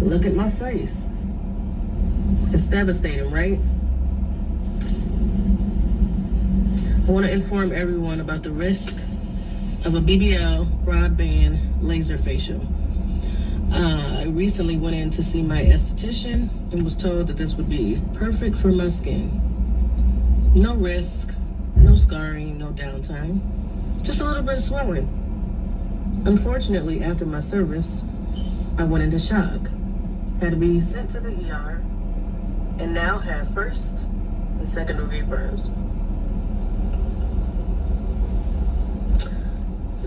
Look at my face. It's devastating, right? I want to inform everyone about the risk of a BBL broadband laser facial. I recently went in to see my esthetician and was told that this would be perfect for my skin. No risk, no scarring, no downtime, just a little bit of swelling. Unfortunately, after my service, I went into shock. Had to be sent to the ER and now have first and second degree burns.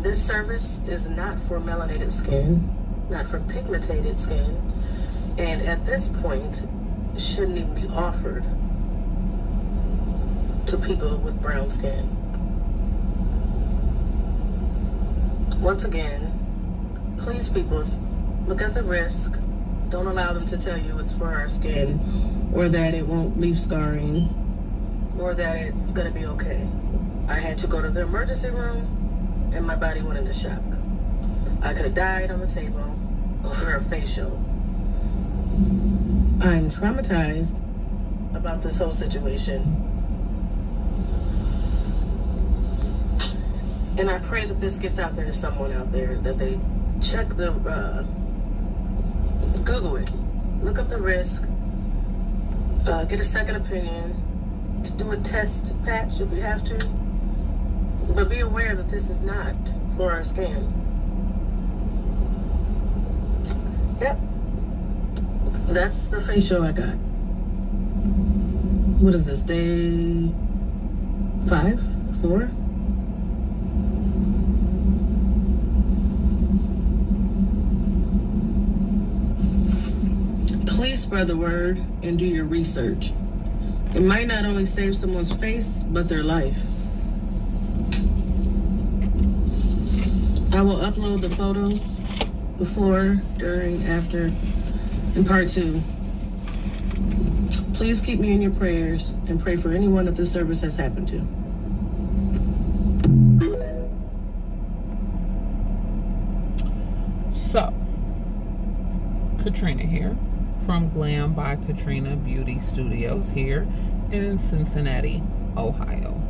This service is not for melanated skin, not for pigmented skin, and at this point, shouldn't even be offered to people with brown skin. Once again, please people, look at the risk. Don't allow them to tell you it's for our skin, or that it won't leave scarring, or that it's gonna be okay. I had to go to the emergency room, and my body went into shock. I could have died on the table over a facial. I'm traumatized about this whole situation. And I pray that this gets out there to someone out there, that they check the, Google it, look up the risk, get a second opinion, do a test patch if you have to, but be aware that this is not for our skin. Yep, that's the facial I got. What is this, day 5, 4? Please spread the word and do your research. It might not only save someone's face, but their life. I will upload the photos before, during, after, in part 2. Please keep me in your prayers and pray for anyone that this service has happened to. So, Katrina here from Glam by Katrina Beauty Studios here in Cincinnati, Ohio.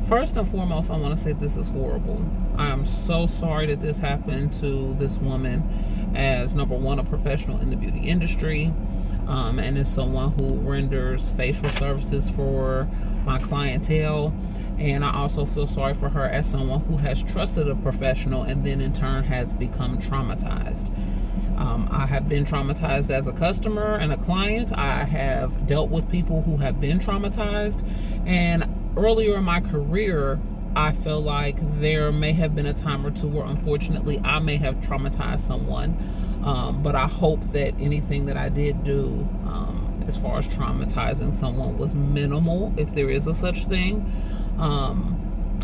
First and foremost, I want to say this is horrible. I am so sorry that this happened to this woman, as number one, a professional in the beauty industry, and as someone who renders facial services for my clientele. And I also feel sorry for her as someone who has trusted a professional and then in turn has become traumatized. I have been traumatized as a customer and a client. I have dealt with people who have been traumatized, and earlier in my career, I feel like there may have been a time or two where unfortunately I may have traumatized someone, but I hope that anything that I did do as far as traumatizing someone was minimal, if there is a such thing.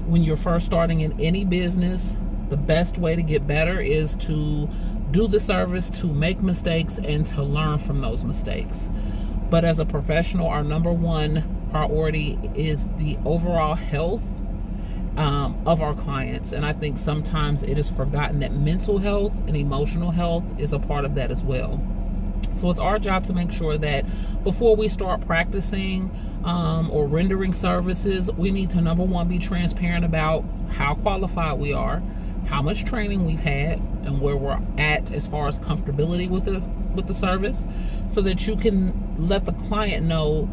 When you're first starting in any business, the best way to get better is to do the service, to make mistakes, and to learn from those mistakes. But as a professional, our number one priority is the overall health of our clients. And I think sometimes it is forgotten that mental health and emotional health is a part of that as well. So it's our job to make sure that before we start practicing or rendering services, we need to, number one, be transparent about how qualified we are, how much training we've had, and where we're at as far as comfortability with the service, so that you can let the client know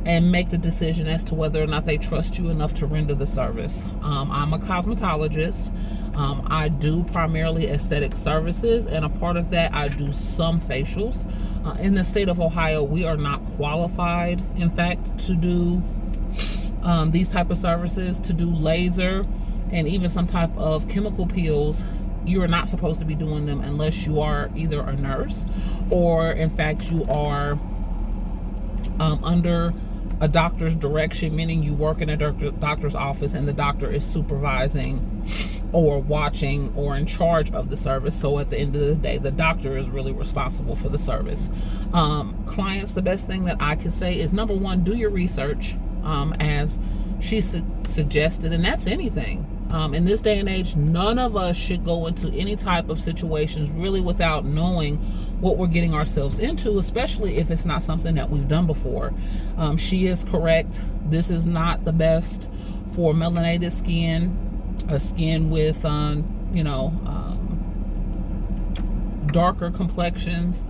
and make the decision as to whether or not they trust you enough to render the service. I'm a cosmetologist. I do primarily aesthetic services, and a part of that, I do some facials. In the state of Ohio, we are not qualified, in fact, to do these type of services, to do laser and even some type of chemical peels. You are not supposed to be doing them unless you are either a nurse or, in fact, you are under a doctor's direction, meaning you work in a doctor's office and the doctor is supervising or watching or in charge of the service. So at the end of the day, the doctor is really responsible for the service. Clients, the best thing that I can say is, number one, do your research, as she suggested, and that's anything. In this day and age, none of us should go into any type of situations really without knowing what we're getting ourselves into, especially if it's not something that we've done before. She is correct. This is not the best for melanated skin, a skin with, darker complexions.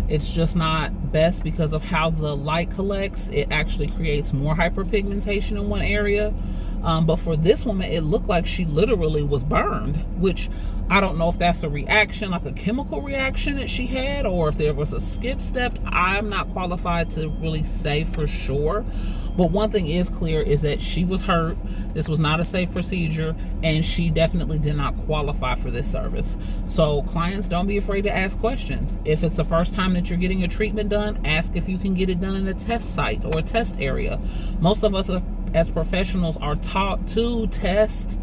It's just not best because of how the light collects. It actually creates more hyperpigmentation in one area. But for this woman, it looked like she literally was burned, which I don't know if that's a reaction, like a chemical reaction that she had, or if there was a skip step. I'm not qualified to really say for sure. But one thing is clear is that she was hurt. This was not a safe procedure, and she definitely did not qualify for this service. So clients, don't be afraid to ask questions. If it's the first time that you're getting a treatment done, ask if you can get it done in a test site or a test area. Most of us as professionals are taught to test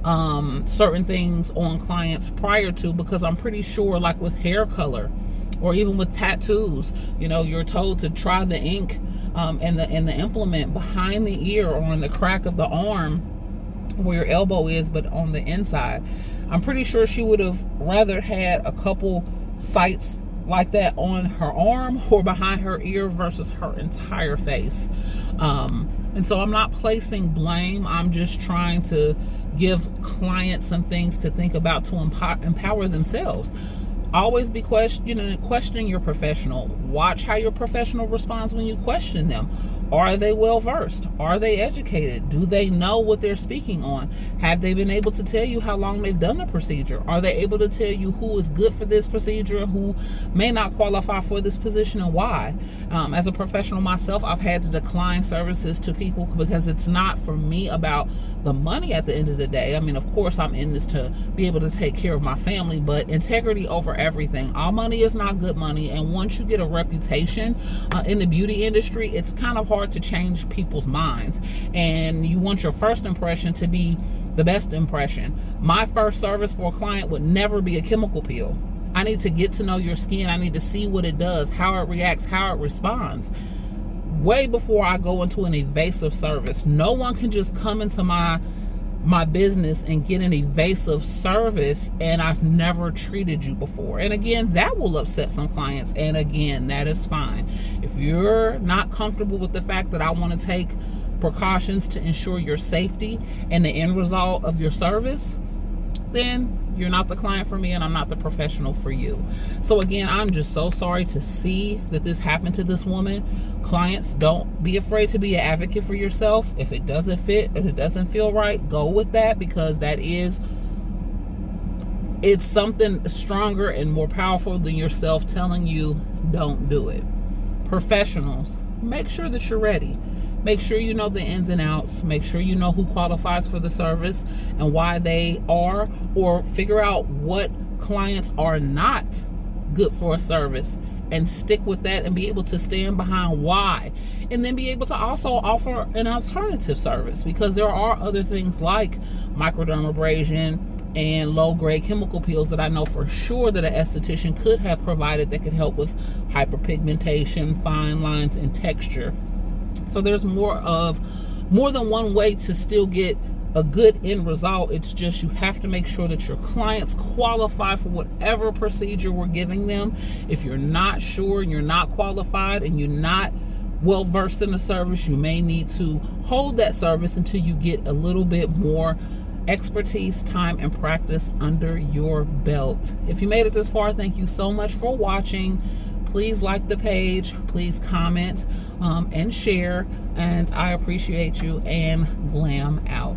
certain things on clients prior to, because I'm pretty sure, like with hair color or even with tattoos, you're told to try the ink and the implement behind the ear or on the crack of the arm where your elbow is, but on the inside. I'm pretty sure she would have rather had a couple sites like that on her arm or behind her ear versus her entire face. And so I'm not placing blame. I'm just trying to give clients some things to think about to empower themselves. Always be questioning your professional. Watch how your professional responds when you question them. Are they well versed? Are they educated? Do they know what they're speaking on? Have they been able to tell you how long they've done the procedure? Are they able to tell you who is good for this procedure, who may not qualify for this position, and why? As a professional myself, I've had to decline services to people because it's not for me about the money at the end of the day. I mean, of course, I'm in this to be able to take care of my family, but integrity over everything. All money is not good money, and once you get a reputation in the beauty industry, it's kind of hard to change people's minds, and you want your first impression to be the best impression. My first service for a client would never be a chemical peel. I need to get to know your skin. I need to see what it does, how it reacts, how it responds, way before I go into an evasive service. No one can just come into my business and get an evasive service and I've never treated you before. And again, that will upset some clients, and again, that is fine. If you're not comfortable with the fact that I want to take precautions to ensure your safety and the end result of your service, then you're not the client for me and I'm not the professional for you. So again, I'm just so sorry to see that this happened to this woman. Clients, don't be afraid to be an advocate for yourself. If it doesn't fit, if it doesn't feel right, go with that, because it's something stronger and more powerful than yourself telling you don't do it. Professionals, make sure that you're ready. Make sure you know the ins and outs. Make sure you know who qualifies for the service and why they are, or figure out what clients are not good for a service and stick with that and be able to stand behind why, and then be able to also offer an alternative service, because there are other things like microdermabrasion and low-grade chemical peels that I know for sure that an esthetician could have provided that could help with hyperpigmentation, fine lines, and texture. So there's more than one way to still get a good end result. It's just you have to make sure that your clients qualify for whatever procedure we're giving them. If you're not sure and you're not qualified and you're not well versed in the service, you may need to hold that service until you get a little bit more expertise, time, and practice under your belt. If you made it this far, thank you so much for watching. Please like the page, please comment and share, and I appreciate you, and glam out.